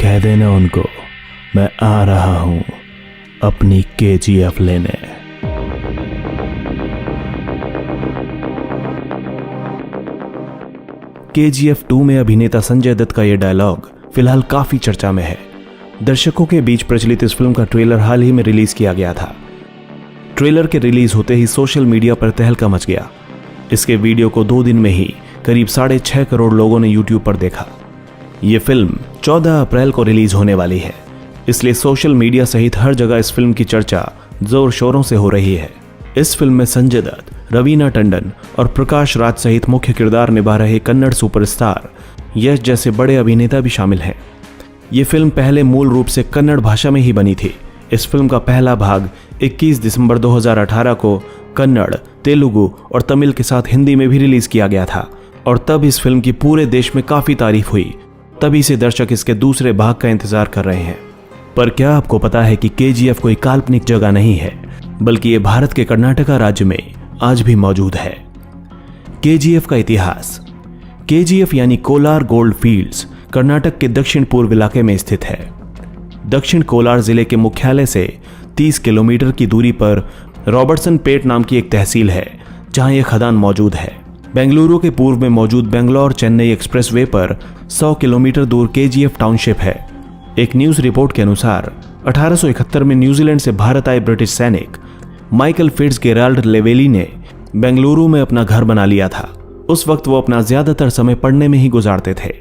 कह देना उनको मैं आ रहा हूं अपनी KGF लेने। KGF 2 में अभिनेता संजय दत्त का यह डायलॉग फिलहाल काफी चर्चा में है। दर्शकों के बीच प्रचलित इस फिल्म का ट्रेलर हाल ही में रिलीज किया गया था। ट्रेलर के रिलीज होते ही सोशल मीडिया पर तहलका मच गया। इसके वीडियो को 2 दिन में ही करीब 6.5 करोड़ लोगों ने YouTube पर देखा। यह फिल्म 14 अप्रैल को रिलीज होने वाली है, इसलिए सोशल मीडिया सहित हर जगह इस फिल्म की चर्चा जोर शोरों से हो रही है। इस फिल्म में संजय दत्त, रवीना टंडन और प्रकाश राज सहित मुख्य किरदार निभा रहे कन्नड़ सुपरस्टार यश जैसे बड़े अभिनेता भी शामिल हैं। ये फिल्म पहले मूल रूप से कन्नड़ भाषा में ही बनी थी। इस फिल्म का पहला भाग 21 दिसंबर 2018 को कन्नड़, तेलुगु और तमिल के साथ हिंदी में भी रिलीज किया गया था और तब इस फिल्म की पूरे देश में काफी तारीफ हुई। तभी से दर्शक इसके दूसरे भाग का इंतजार कर रहे हैं। पर क्या आपको पता है कि KGF कोई काल्पनिक जगह नहीं है, बल्कि ये भारत के कर्नाटका राज्य में आज भी मौजूद है। KGF का इतिहास। KGF यानी कोलार गोल्ड फील्ड्स कर्नाटक के दक्षिण पूर्व इलाके में स्थित है। दक्षिण कोलार जिले के मुख्यालय से 30 किलोमीटर की दूरी पर रॉबर्टसन पेट नाम की एक तहसील है, जहां यह खदान मौजूद है। बेंगलुरु के पूर्व में मौजूद बेंगलोर चेन्नई एक्सप्रेसवे पर 100 किलोमीटर दूर KGF टाउनशिप है। एक न्यूज रिपोर्ट के अनुसार 1871 में न्यूजीलैंड से भारत आए ब्रिटिश सैनिक माइकल फिट्जगेराल्ड लेवेली ने बेंगलुरु में अपना घर बना लिया था। उस वक्त वो अपना ज्यादातर समय पढ़ने में ही गुजारते थे।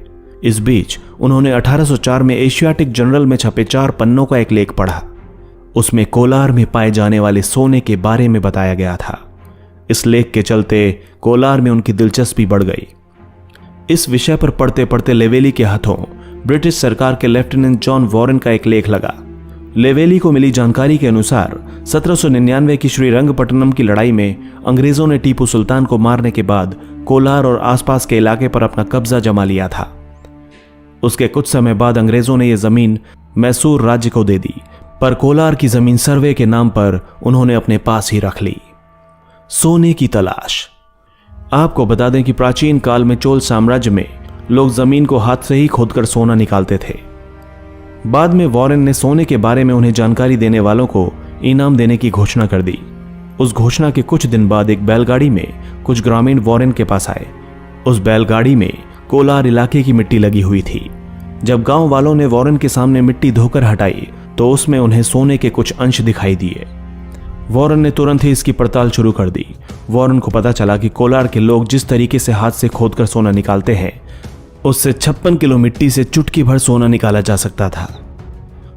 इस बीच उन्होंने 1804 में एशियाटिक जर्नल में छपे 4 पन्नों का एक लेख पढ़ा। उसमें कोलार में पाए जाने वाले सोने के बारे में बताया गया था। इस लेख के चलते कोलार में उनकी दिलचस्पी बढ़ गई। इस विषय पर पढ़ते पढ़ते लेवेली के हाथों ब्रिटिश सरकार के लेफ्टिनेंट जॉन वॉरेन का एक लेख लगा। लेवेली को मिली जानकारी के अनुसार 1799 की श्रीरंगपट्टनम की लड़ाई में अंग्रेजों ने टीपू सुल्तान को मारने के बाद कोलार और आसपास के इलाके पर अपना कब्जा जमा लिया था। उसके कुछ समय बाद अंग्रेजों ने यह जमीन मैसूर राज्य को दे दी, पर कोलार की जमीन सर्वे के नाम पर उन्होंने अपने पास ही रख ली। सोने की तलाश। आपको बता दें कि प्राचीन काल में चोल साम्राज्य में लोग जमीन को हाथ से ही खोदकर सोना निकालते थे। बाद में वॉरेन ने सोने के बारे में उन्हें जानकारी देने वालों को इनाम देने की घोषणा कर दी। उस घोषणा के कुछ दिन बाद एक बैलगाड़ी में कुछ ग्रामीण वॉरेन के पास आए। उस बैलगाड़ी में कोलार इलाके की मिट्टी लगी हुई थी। जब गांव वालों ने वॉरेन के सामने मिट्टी धोकर हटाई तो उसमें उन्हें सोने के कुछ अंश दिखाई दिए। वॉरेन ने तुरंत ही इसकी पड़ताल शुरू कर दी। वॉरेन को पता चला कि कोलार के लोग जिस तरीके से हाथ से खोदकर सोना निकालते हैं, उससे 56 किलो मिट्टी से चुटकी भर सोना निकाला जा सकता था।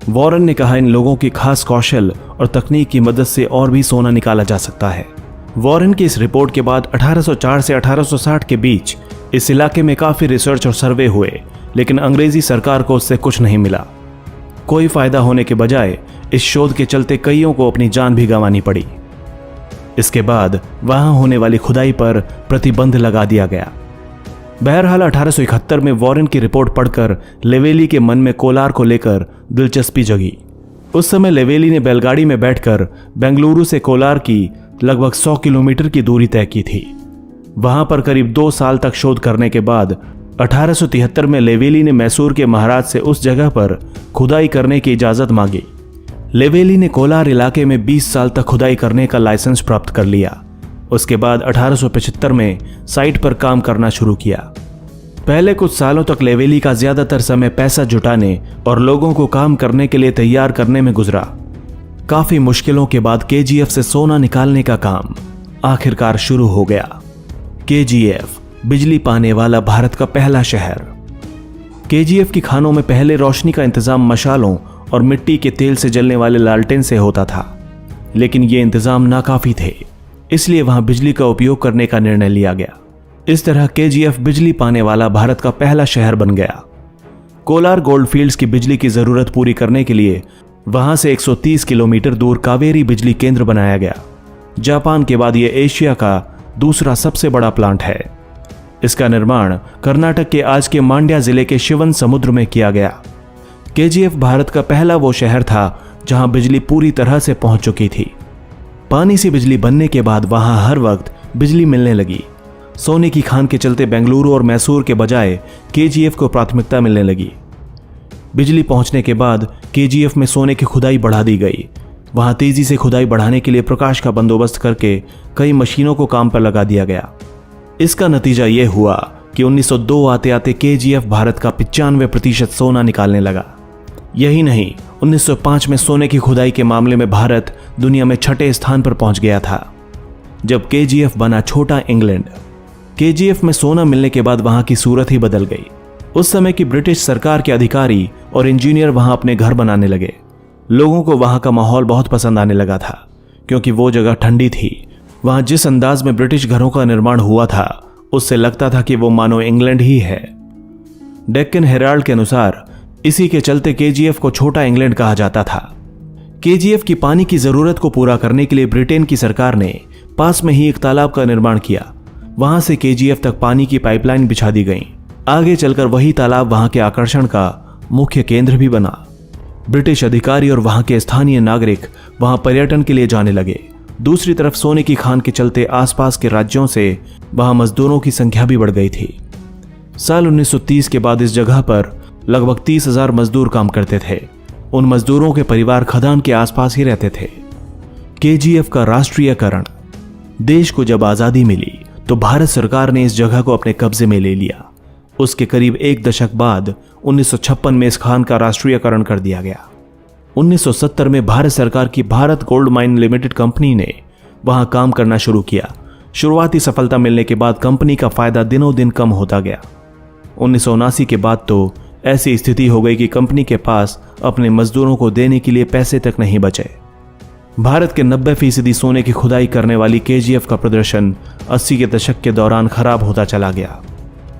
वॉरेन ने कहा, इन लोगों की खास कौशल और तकनीक की मदद से और भी सोना निकाला जा सकता है। वॉरेन की इस रिपोर्ट के बाद 1804 से 1860 के बीच इस इलाके में काफी रिसर्च और सर्वे हुए, लेकिन अंग्रेजी सरकार को उससे कुछ नहीं मिला। कोई फायदा होने के बजाय इस शोध के चलते कईयों को अपनी जान भी गंवानी पड़ी। इसके बाद वहां होने वाली खुदाई पर प्रतिबंध लगा दिया गया। बहरहाल 1871 में वॉरेन की रिपोर्ट पढ़कर लेवेली के मन में कोलार को लेकर दिलचस्पी जगी। उस समय लेवेली ने बैलगाड़ी में बैठकर बेंगलुरु से कोलार की लगभग 100 किलोमीटर की दूरी तय की थी। वहां पर करीब 2 साल तक शोध करने के बाद 1873 में लेवेली ने मैसूर के महाराज से उस जगह पर खुदाई करने की इजाजत मांगी। लेवेली ने कोलार इलाके में 20 साल तक खुदाई करने का लाइसेंस प्राप्त कर लिया। उसके बाद 1875 में साइट पर काम करना शुरू किया। पहले कुछ सालों तक लेवेली का ज्यादातर समय पैसा जुटाने और लोगों को काम करने के लिए तैयार करने में गुजरा। काफी मुश्किलों के बाद KGF से सोना निकालने का काम आखिरकार शुरू हो गया। KGF, बिजली पाने वाला भारत का पहला शहर। KGF की खानों में पहले रोशनी का इंतजाम मशालों और मिट्टी के तेल से जलने वाले लालटेन से होता था, लेकिन ये इंतजाम नाकाफी थे, इसलिए वहां बिजली का उपयोग करने का निर्णय लिया गया। इस तरह KGF बिजली पाने वाला भारत का पहला शहर बन गया। कोलार गोल्ड फील्ड्स की बिजली की जरूरत पूरी करने के लिए वहां से 130 किलोमीटर दूर कावेरी बिजली केंद्र बनाया गया। जापान के बाद यह एशिया का दूसरा सबसे बड़ा प्लांट है। इसका निर्माण कर्नाटक के आज के मांड्या जिले के शिवन समुद्र में किया गया। KGF भारत का पहला वो शहर था जहां बिजली पूरी तरह से पहुंच चुकी थी। पानी से बिजली बनने के बाद वहां हर वक्त बिजली मिलने लगी। सोने की खान के चलते बेंगलुरु और मैसूर के बजाय KGF को प्राथमिकता मिलने लगी। बिजली पहुंचने के बाद केजीएफ में सोने की खुदाई बढ़ा दी गई। वहां तेजी से खुदाई बढ़ाने के लिए प्रकाश का बंदोबस्त करके कई मशीनों को काम पर लगा दिया गया। इसका नतीजा यह हुआ कि 1902 आते आते केजीएफ भारत का 95% सोना निकालने लगा। यही नहीं, 1905 में सोने की खुदाई के मामले में भारत दुनिया में 6ठे स्थान पर पहुंच गया था, जब केजीएफ बना छोटा इंग्लैंड। केजीएफ में सोना मिलने के बाद वहां की सूरत ही बदल गई। उस समय की ब्रिटिश सरकार के अधिकारी और इंजीनियर वहां अपने घर बनाने लगे। लोगों को वहां का माहौल बहुत पसंद आने लगा था, क्योंकि वो जगह ठंडी थी। वहां जिस अंदाज में ब्रिटिश घरों का निर्माण हुआ था, उससे लगता था कि वो मानो इंग्लैंड ही है। डेक्कन हेराल्ड के अनुसार इसी के चलते केजीएफ को छोटा इंग्लैंड कहा जाता था। केजीएफ की पानी की जरूरत को पूरा करने के लिए ब्रिटेन की सरकार ने पास में ही एक तालाब का निर्माण किया। वहां से केजीएफ तक पानी की पाइपलाइन बिछा दी गई। आगे चलकर वही तालाब वहां के आकर्षण का मुख्य केंद्र भी बना। ब्रिटिश अधिकारी और वहां के स्थानीय नागरिक वहां पर्यटन के लिए जाने लगे। दूसरी तरफ सोने की खान के चलते आसपास के राज्यों से वहां मजदूरों की संख्या भी बढ़ गई थी। साल 1930 के बाद इस जगह पर लगभग 30,000 मजदूर काम करते थे। उन मजदूरों के परिवार खदान के आसपास ही रहते थे। केजीएफ का राष्ट्रीयकरण। देश को जब आजादी मिली तो भारत सरकार ने इस जगह को अपने कब्जे में ले लिया। उसके करीब एक दशक बाद 1956 में इस खान का राष्ट्रीयकरण कर दिया गया। 1970 में भारत सरकार की Bharat gold mine limited company ने वहां काम करना शुरू किया। शुरुआती सफलता मिलने के बाद कंपनी का फायदा दिनों दिन कम होता गया। 1979 के बाद तो ऐसी स्थिति हो गई कि कंपनी के पास अपने मजदूरों को देने के लिए पैसे तक नहीं बचे। भारत के 90% सोने की खुदाई करने वाली केजीएफ का प्रदर्शन 80 के दशक के दौरान खराब होता चला गया।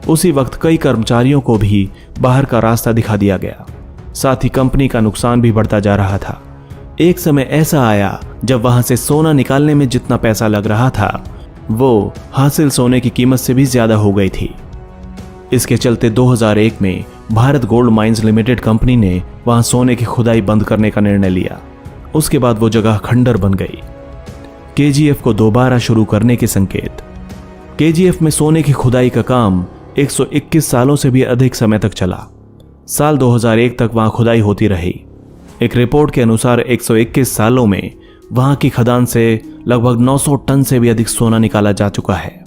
उसी वक्त कई कर्मचारियों को भी बाहर का रास्ता दिखा दिया गया। साथ ही कंपनी का नुकसान भी बढ़ता जा रहा था। एक समय ऐसा आया जब वहां से सोना निकालने में जितना पैसा लग रहा था, वो हासिल सोने की कीमत से भी ज्यादा हो गई थी। इसके चलते 2001 में Bharat gold mines limited company ने वहां सोने की खुदाई बंद करने का निर्णय लिया। उसके बाद वो जगह खंडर बन गई। केजीएफ को दोबारा शुरू करने के संकेत। केजीएफ में सोने की खुदाई का काम 121 सालों से भी अधिक समय तक चला। साल 2001 तक वहां खुदाई होती रही। एक रिपोर्ट के अनुसार 121 सालों में वहां की खदान से लगभग 900 टन से भी अधिक सोना निकाला जा चुका है।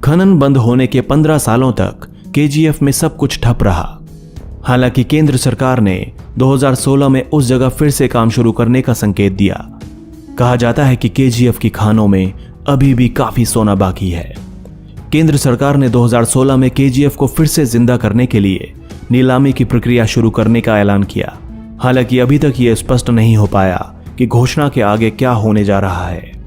खनन बंद होने के 15 सालों तक केजीएफ में सब कुछ ठप रहा। हालांकि केंद्र सरकार ने 2016 में उस जगह फिर से काम शुरू करने का संकेत दिया। कहा जाता है कि केजीएफ की खानों में अभी भी काफी सोना बाकी है। केंद्र सरकार ने 2016 में केजीएफ को फिर से जिंदा करने के लिए नीलामी की प्रक्रिया शुरू करने का ऐलान किया। हालांकि अभी तक यह स्पष्ट नहीं हो पाया कि घोषणा के आगे क्या होने जा रहा है।